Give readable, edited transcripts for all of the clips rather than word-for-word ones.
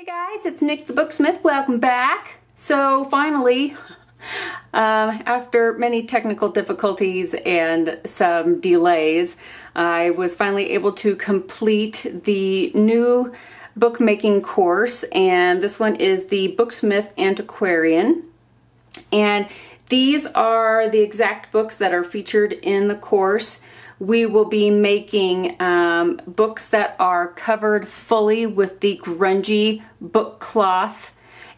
Hey guys, it's Nick the Booksmith. Welcome back. So finally, after many technical difficulties and some delays, I was finally able to complete the new bookmaking course, and this one is the Booksmith Antiquarian. And these are the exact books that are featured in the course. We will be making books that are covered fully with the Grungy book cloth,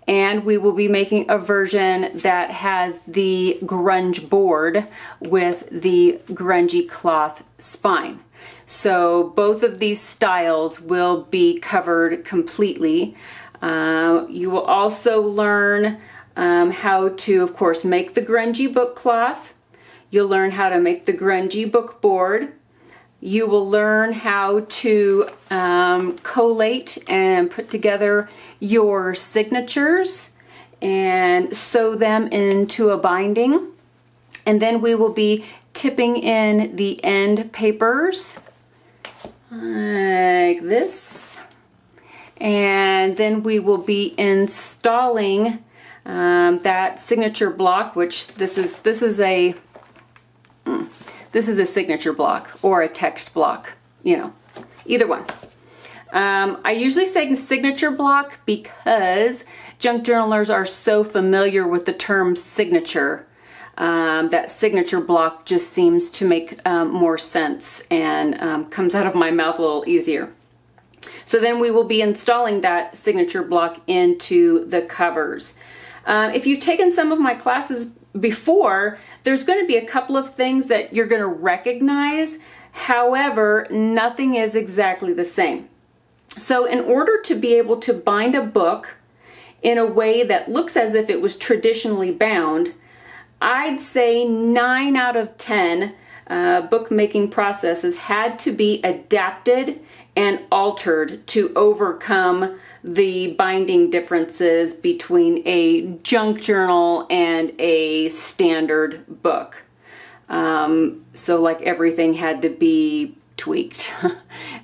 and we will be making a version that has the grunge board with the grungy cloth spine. So both of these styles will be covered completely. You will also learn how to, of course, make the grungy book cloth. You'll learn how to make the grungy book board. You will learn how to collate and put together your signatures and sew them into a binding. And then we will be tipping in the end papers like this. And then we will be installing that signature block, which this is a signature block or a text block, you know, either one. I usually say signature block because junk journalers are so familiar with the term signature that signature block just seems to make more sense and comes out of my mouth a little easier. So then we will be installing that signature block into the covers. If you've taken some of my classes before, there's going to be a couple of things that you're going to recognize. However, nothing is exactly the same. So in order to be able to bind a book in a way that looks as if it was traditionally bound, I'd say 9 out of 10 bookmaking processes had to be adapted and altered to overcome the binding differences between a junk journal and a standard book. So like everything had to be tweaked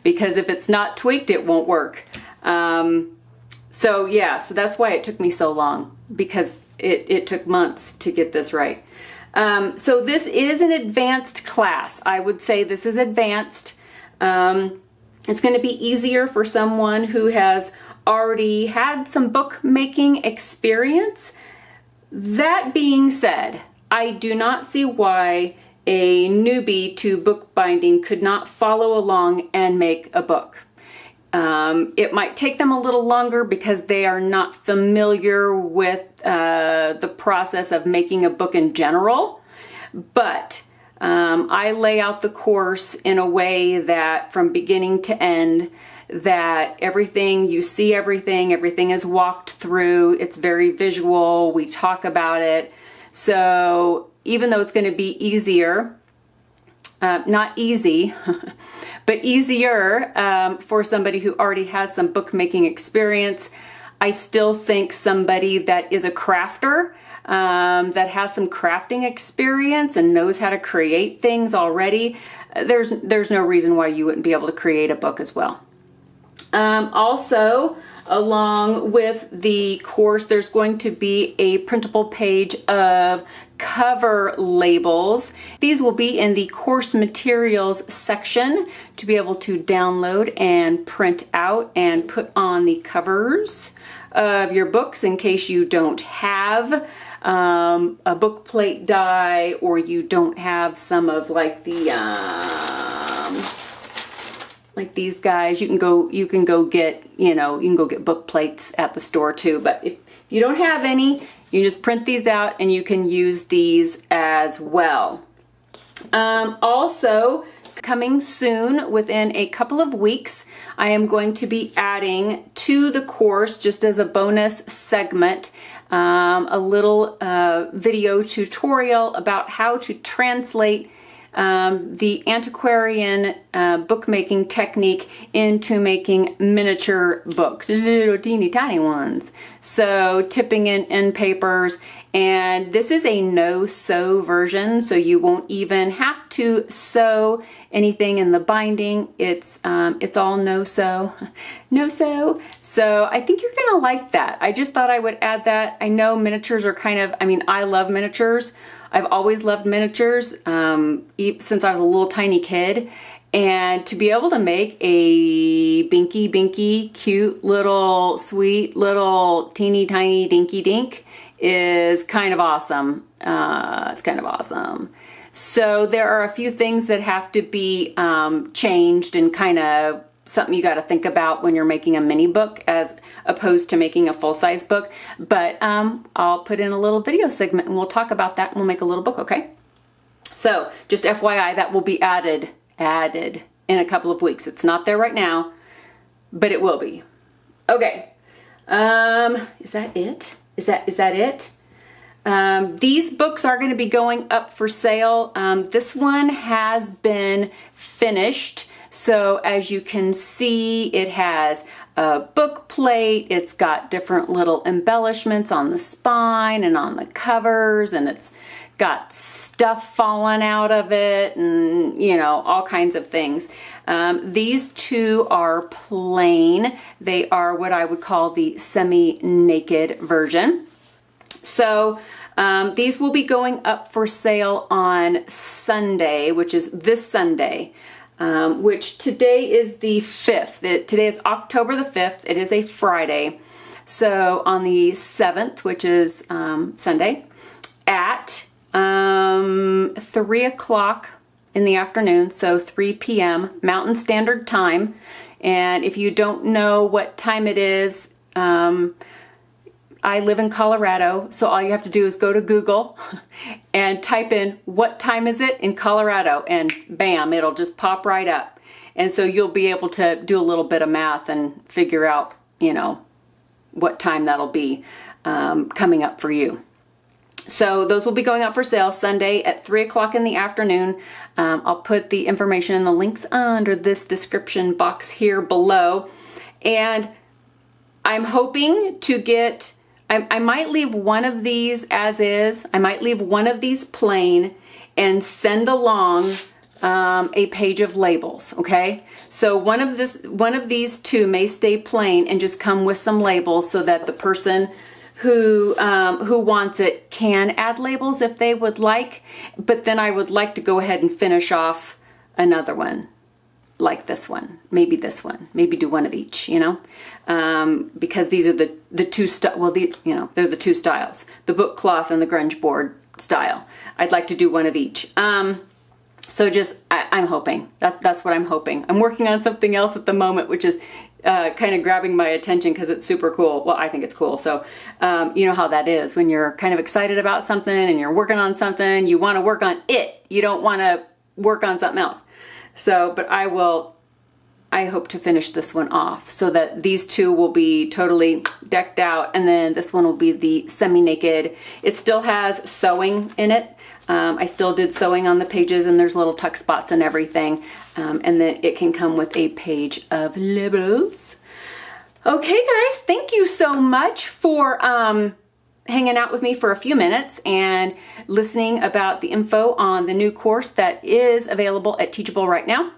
because if it's not tweaked, it won't work. So yeah, so that's why it took me so long, because it took months to get this right. So this is an advanced class. I would say this is advanced. It's going to be easier for someone who has already had some bookmaking experience. That being said, I do not see why a newbie to bookbinding could not follow along and make a book. It might take them a little longer because they are not familiar with the process of making a book in general, but I lay out the course in a way that from beginning to end, that everything, you see everything is walked through, it's very visual, we talk about it. So even though it's going to be easier, not easy, but easier for somebody who already has some bookmaking experience, I still think somebody that is a crafter, that has some crafting experience and knows how to create things already, there's no reason why you wouldn't be able to create a book as well. Also, along with the course, there's going to be a printable page of cover labels. These will be in the course materials section to be able to download and print out and put on the covers of your books in case you don't have a book plate die, or you don't have some of like the like these guys. You can go get, you can go get book plates at the store too, but if you don't have any, you just print these out and you can use these as well. Also coming soon, within a couple of weeks, I am going to be adding to the course, just as a bonus segment, a little video tutorial about how to translate the antiquarian bookmaking technique into making miniature books, little teeny tiny ones. So tipping in end papers, and this is a no-sew version, so you won't even have to sew anything in the binding. It's all no-sew, no-sew. So I think you're gonna like that. I just thought I would add that. I know miniatures are kind of, I mean, I love miniatures. I've always loved miniatures since I was a little tiny kid. And to be able to make a binky, cute little, sweet little, teeny tiny dinky dink is kind of awesome. It's kind of awesome. So there are a few things that have to be changed, and kind of something you got to think about when you're making a mini book as opposed to making a full-size book. But I'll put in a little video segment and we'll talk about that, and we'll make a little book, okay? So just FYI, that will be added in a couple of weeks. It's not there right now, but it will be. Okay. Is that it? Is that it? These books are going to be going up for sale. This one has been finished. So as you can see, it has a book plate. It's got different little embellishments on the spine and on the covers, and it's got stuff falling out of it, and you know, all kinds of things. These two are plain. They are what I would call the semi-naked version. So these will be going up for sale on Sunday, which is this Sunday, which today is the 5th. Today is October the 5th. It is a Friday. So on the 7th, which is Sunday, at 3 o'clock in the afternoon, so 3 p.m. Mountain Standard Time. And if you don't know what time it is, I live in Colorado, so all you have to do is go to Google and type in what time is it in Colorado, and bam, it'll just pop right up. And so you'll be able to do a little bit of math and figure out, you know, what time that'll be coming up for you. So those will be going up for sale Sunday at 3 o'clock in the afternoon. I'll put the information and the links under this description box here below. And I'm hoping to get, I might leave one of these as is. I might leave one of these plain and send along a page of labels, okay? So one of these two may stay plain and just come with some labels so that the person who wants it can add labels if they would like, but then I would like to go ahead and finish off another one like this one, maybe do one of each, you know, because these are the two they're the two styles, the book cloth and the grunge board style. I'd like to do one of each. So just, I'm hoping, that's what I'm hoping. I'm working on something else at the moment, which is kind of grabbing my attention because it's super cool. Well, I think it's cool. So, you know how that is when you're kind of excited about something and you're working on something, you want to work on it. You don't want to work on something else. So, but I hope to finish this one off so that these two will be totally decked out, and then this one will be the semi-naked. It still has sewing in it. I still did sewing on the pages, and there's little tuck spots and everything. And then it can come with a page of labels. Okay, guys, thank you so much for hanging out with me for a few minutes and listening about the info on the new course that is available at Teachable right now.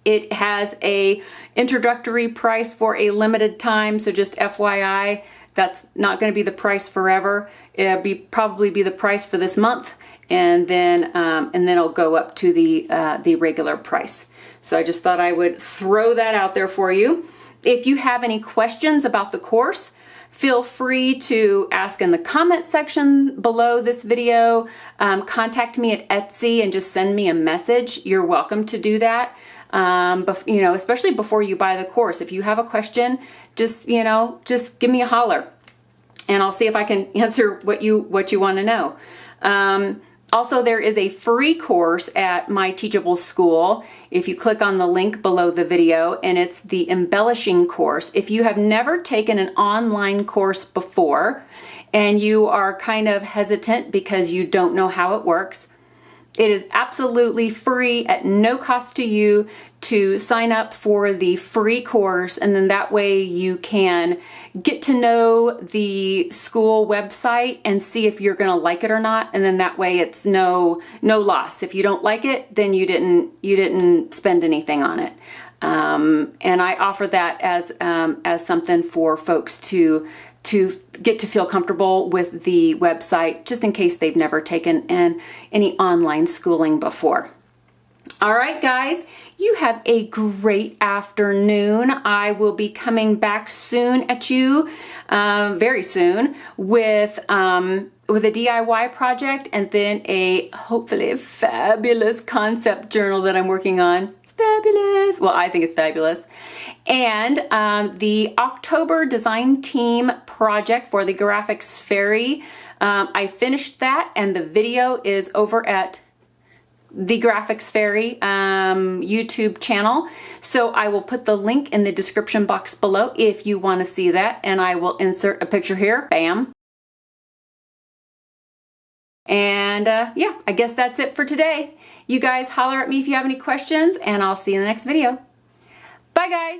It has a introductory price for a limited time, so just FYI, that's not going to be the price forever. It'll probably be the price for this month, and then it'll go up to the regular price. So I just thought I would throw that out there for you. If you have any questions about the course, feel free to ask in the comment section below this video. Contact me at Etsy and just send me a message. You're welcome to do that. You know, especially before you buy the course. If you have a question, just give me a holler, and I'll see if I can answer what you want to know. Also, there is a free course at my Teachable school. If you click on the link below the video, and it's the embellishing course. If you have never taken an online course before and you are kind of hesitant because you don't know how it works, It is absolutely free at no cost to you to sign up for the free course, and then that way you can get to know the school website and see if you're going to like it or not, and then that way it's no loss. If you don't like it, then you didn't spend anything on it. And I offer that as something for folks to get to feel comfortable with the website, just in case they've never taken any online schooling before. All right, guys, you have a great afternoon. I will be coming back soon at you, very soon, with a DIY project, and then hopefully a fabulous concept journal that I'm working on. It's fabulous. Well, I think it's fabulous. And the October design team project for the Graphics Fairy. I finished that, and the video is over at the Graphics Fairy YouTube channel. So I will put the link in the description box below if you want to see that, and I will insert a picture here. Bam. And yeah, I guess that's it for today. You guys holler at me if you have any questions, and I'll see you in the next video. Bye, guys.